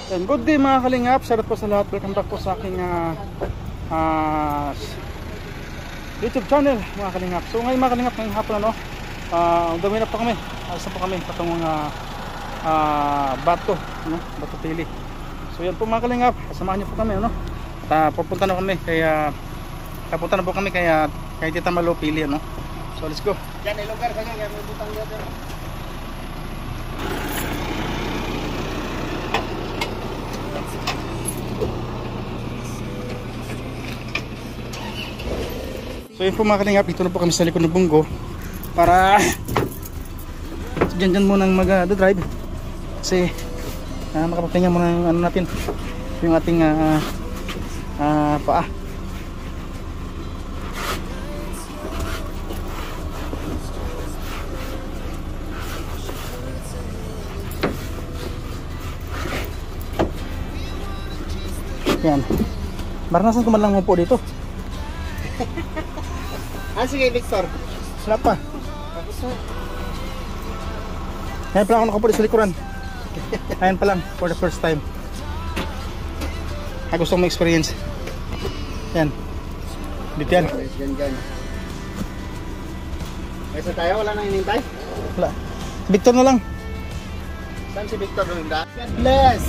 And good day mga kalingap, shoutout po sa lahat. Welcome back po sa aking YouTube channel mga kalingap. So ngayon mga kalingap, ngayong hapon ano, gawin na po kami. Alas na po kami patungong Bato, ano? Bato Pili. So yan po mga kalingap, samahan niyo po kami ano. At pupunta na kami kaya kapunta na po kami kaya Tita Malo Pili ano. So let's go. Yan ay lugar kanya, may butang dito. So yun po mga kalingap, dito na po kami sa likod ng bunggo para dyan muna mag-drive kasi makapapahinga muna yung ano natin, yung ating paa. Yan, maranasan ko man lang mo po dito. Sige Victor. Wala pa. Ngayon pa lang ako nakapulit sa likuran. Ngayon pa lang, for the first time. Gusto kong ma-experience. Yan. Dito yan. Yan. Kaysa tayo, wala nang hinintay? Wala. Victor na lang. Saan si Victor doon da? Bless!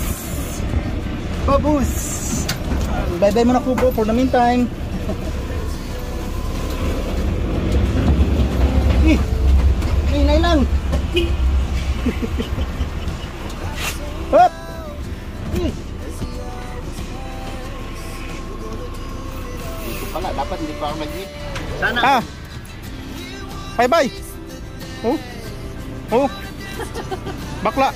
Babus! Bye-bye muna Kubo for the meantime. Hinay lang! Hop! Wala, dapat hindi pa ako mag-hit. Sana! Bye-bye! Oh! Bakla!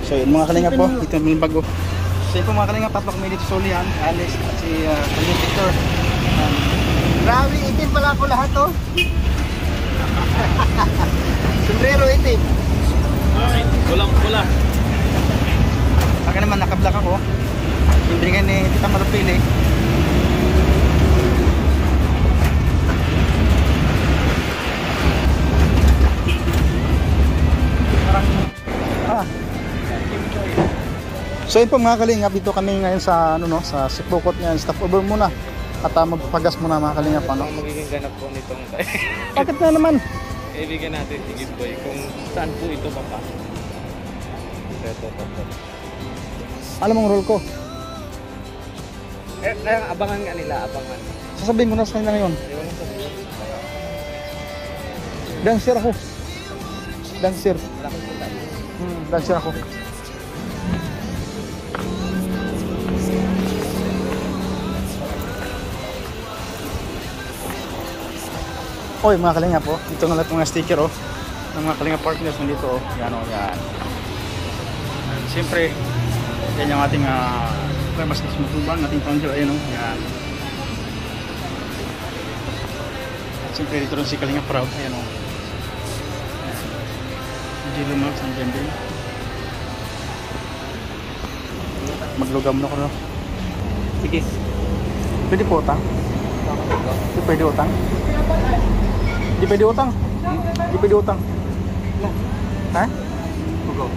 So yun mga kalingap po, dito yung bago. So yun po mga kalingap, tatlo kami dito sa ulihan, Alex at si Victor. Grabe, itim pala ako lahat oh! Sombrero itim! Kulang-kula. Ako naman naka-black ako. Yung binigay ni Tita Malo Pili. So yun po mga kalingap, dito kami ngayon sa sa Sipokot ngayon, stop over muna at magpapagas muna mga kalingap ano. Ang magiging ganap po nitong Bakit na naman? ibigyan natin si Gizboy kung saan po ito papasok. Ito. Alam mong role ko. Abangan nga nila, abangan. Sasabihin ko na sa kanila ngayon. Dancer ako. Dancer. Dancer ako. Oy mga kalingap po, ito na lahat mga sticker oh ng mga kalingap partners nandito oh. Yan oh, yan. Siyempre, yan yung ating mas matubang, ating founder, ayun oh, yan. At siyempre dito rin si Kalingap Proud, ayan oh. Jilo Max, andyan din. Maglugam na ko no. Sige. Pwede po utang? Pwede utang? Di pwede utang? Di pwede utang? Ha? Go.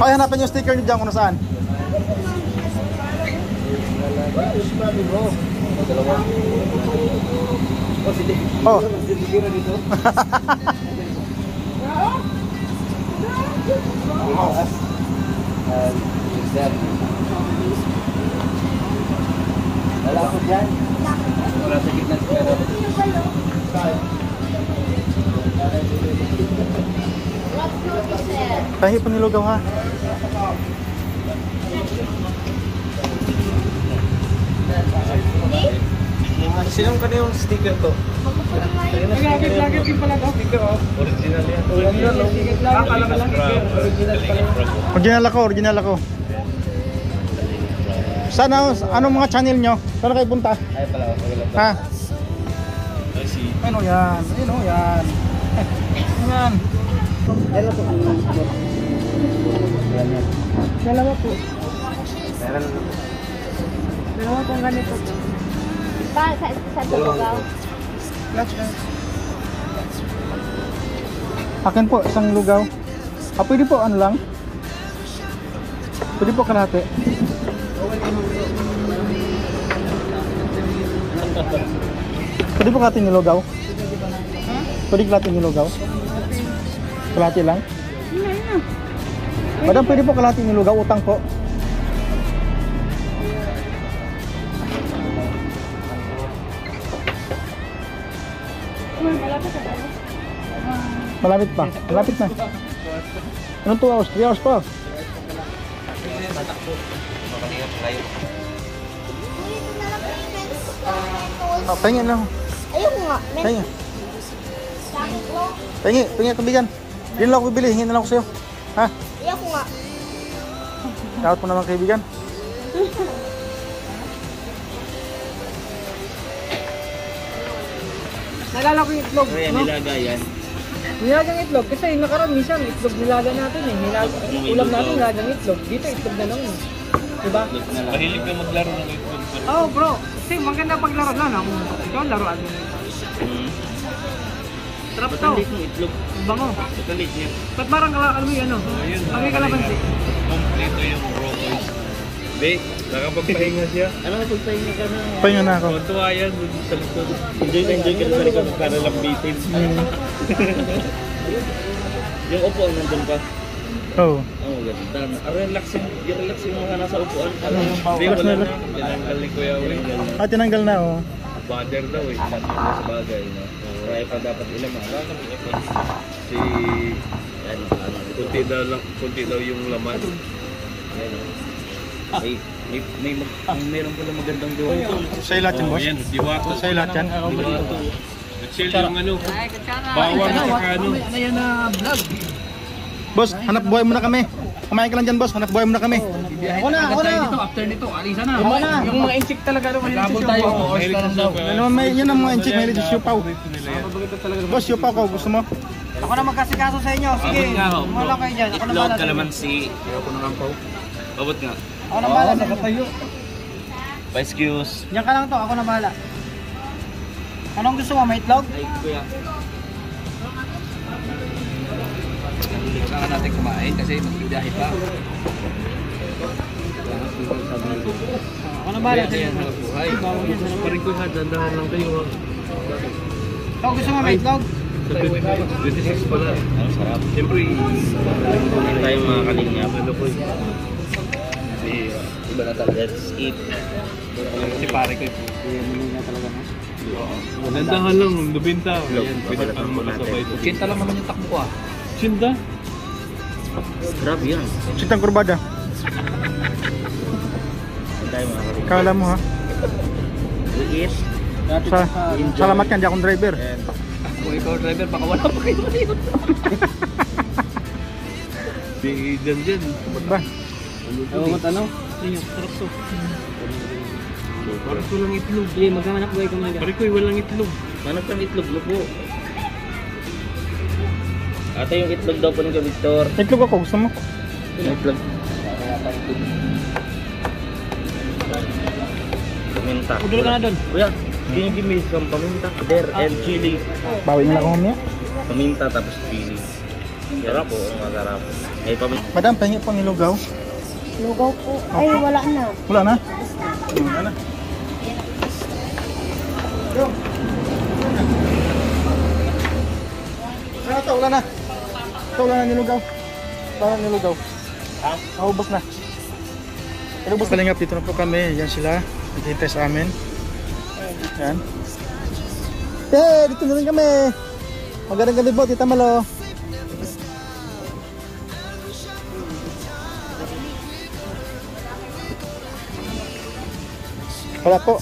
Ay, hanapin yung sticker niyo dyan kung nasaan. Oh. Wala ako dyan. Wala sa gitna si Pero. Tahi pa nilugaw ha. Sinong kanina yung sticker to? Lagit yung pala daw. Sticker oh. Original yan. Original oh. Akala ka sticker. Original ako. Sana, anong mga channel nyo? Saan kayo punta? Ay pala, maganda. Ha? I see. Ano yan? Ano yan? Yan. Dalawa po. Dalawa po. Meron. Pero kung ganito po. Sa Lugaw. Akin po, isang lugaw. Pwede po, ano lang? Pwede po kalahati. Pwede po kalahati yung lugaw? Pwede kalahati yung lugaw? Kalahati lang? Madam, pwede po kalahati yung lugaw, utang po. Malapit pa, malapit na. Anong 2 hours? 3 hours pa. Pahingin lang. Ayun nga. Pahingin. Pahingin kabigan. Hindi na lang ako bibili, hingin na lang ako sa'yo. Ha? Ayoko nga. Dapat mo naman kaibigan. Nalala ko yung itlog. Kaya nilaga yan. Nilagang itlog. Kasi yung nakaraan, minsan itlog nilaga natin eh. Ulam natin nilagang itlog. Dito itlog na lang eh. Diba? Mahilig ka maglaro ng itlog. Oo bro. Kasi maganda paglaro na. Ikaw laruan mo. Sarap to. Matalit ng itlog. Bango. Matalit niya. Ba't parang ano yun? Ang may kalabansi. Kompleto yung raw boys. Be, nakapagpahinga siya. Ano pagpahinga ka na? Pahinga na ako. Tuwa yan. Sa likod. Enjoy ka na sa likod para lambitin. Yung upuan nandun pa. Oo. Oh, ganda. Relaxing yung mga nasa upuan. Be, wala na. Tinanggal ni Kuya Wing. Tinanggal na oh. Bother daw eh. Lahat na sa bagay. No? Kaya pa dapat ilaman. Si... Yan. Kunti daw yung laman. Yan. Mayroon pala magandang diwato. Sa'yo lahat yan, boss? Yan, diwato. Sa'yo lahat yan? Diwato. Chill yung ano. Bawang at saka ano. Ano yan na vlog? Boss, hanap buhay muna kami. Kumain ka lang dyan, boss. Hanap buhay muna kami. Ako na. After nito, alisa na. Yung mga inchik talaga. Magkabol tayo. Yan ang mga inchik. Mahilig sa siupaw. Boss, siupaw ko. Gusto mo? Ako na magkasikaso sa inyo. Sige. Wala kayo dyan. Ako na Itlog, bala. kalamansi. Ayaw ko ng ampaw. Babot nga. Ako na bala. Nakatayo. Pa-excuse. Diyan ka lang to. Ako na bala. Anong gusto mo? May itlog? Ay, kuya. Kailangan natin kumain kasi magbibiyahe pa. Ako na bala. Yan, hanap buhay. Paring kuya, dandahan lang kayo. Ikaw gusto mo may itlog? 26 pala. Ang sarap. Siyempre, hindi tayo mga kalinya. Ano po iba na talaga. Let's eat. Si pare ko. Nandahan lang, lubinta. Ayan, pwede pang makasabay. Kinta lang naman yung takbo ko ah. Sinda? Grabe yan. Sintang kurbada. Hindi tayo mga kalinya. Kala mo ha? We eat. Salamat yan, di akong driver. Kung ikaw driver, baka wala pa kayo dito. Di dyan. Ba't ba? Ano? Sarap to. Parang walang itlog. Sige, magkamanak buhay ka muna dyan. Pare ko, walang itlog. Manap kang itlog, lupo. Ate, yung itlog daw po ng Victor. Itlog ako, gusto mo? Itlog. Paminta. Udol ka na doon. Kuya, ginigimis kang paminta, there, and chili. Bawi na lang ako mamaya. Paminta tapos chili. Sarap po, ang masarap. Ay, paminta. Madam, pahingi po ng lugaw. Lugaw po. Ay, wala na. Wala na? Wala na. Wala na. Wala na nilugaw. Wala na nilugaw. Ha? Naubos na. Naubos na. Kalingap, dito na po kami. Yan sila. Naghihintay sa amin. Yan. Dito na rin kami. Magandang gabi po, Tita Malo. Wala po.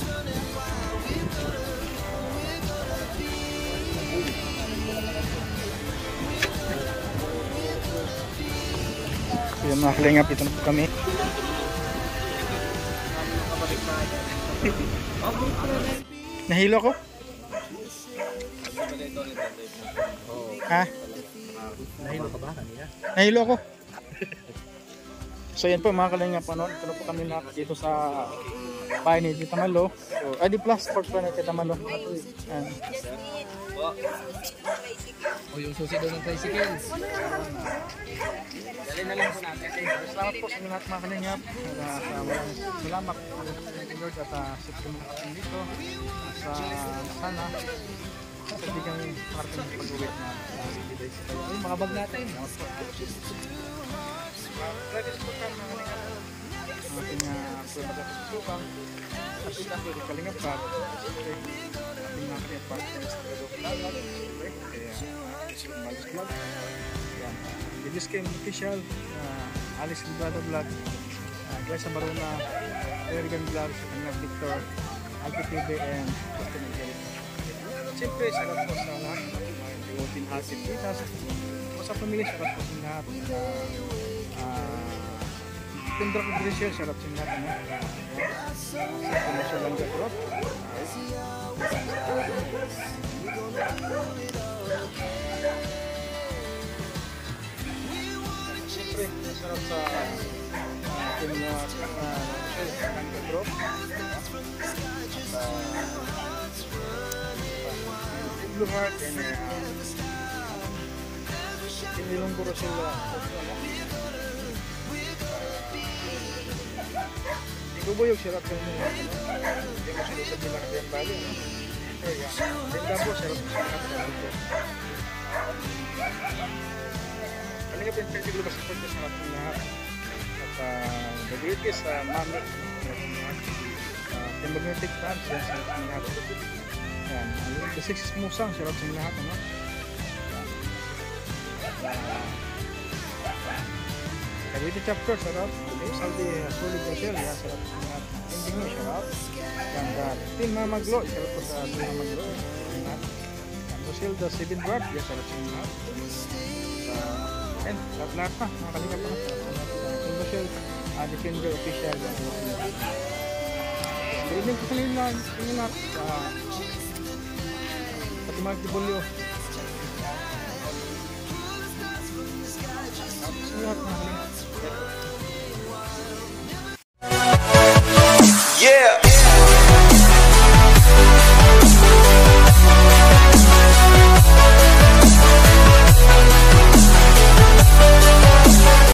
Yan mga kalingap, dito na po kami. Nahilo ko? Ha? Nahilo ka ba kanina? Nahilo ako. So yan po mga kalingap, ano, ito na po kami lahat dito sa bahay ni Tita Malo. So, ID Plus Sports pa ni Tita Malo. Yan. O yung susi daw ng tricycle. Dali na lang po natin. Salamat po sa inyo lahat mga kalingap. Walang salamat po sa Lord at safety mo kami dito. Sa sana hindi kami makarating ng pag-uwit na Yung mga bag natin. Practice po kami mga kalingap. Ating pagkakasusukan. At ito ang pwede kalingap pa. Ating mga kalingap para sa Instagram vlog. Kaya Malis Vlog. This Game Official. Alice Librado Vlog. Glyza Maruna. Erigan Vlog. Kanina Victor. Alpi TV and Justin Angelic. Siyempre, salat po sa lahat. Devotin Hasip Vitas. O sa pamilya, salat po sa lahat. Tindra ko Grisel, salat sa lahat. Sa Commercial Langga Crop. Siyempre, sarap sa ating Langga Crop. Blue Heart and Inilong Guru sila. Ibubuyog sila kung hindi mo sila sa bilang din bali. Kaya, ganda po sila sa kapatid ko. Kanina po yung pwede ba support sa ating lahat. At nag-iit sa mami. Yung magnetic fans yan sa ating lahat. Yan, the 6 musang sarap sa lahat, ano? Cavite chapter, sarap. Saldi, solid Rochelle, yan, sarap sa lahat. Ending nyo, sarap. Yan, Team Mamaglo, sarap po sa Team Mamaglo. Yan, Rochelle, the 7th Ward, yan, sarap sa lahat. And, lahat na, nakalinga pa na. Team Rochelle, Defender Official, yan, sarap sa lahat. Good evening po sa inyo lahat. Pati mga Dibulyo. Lahat na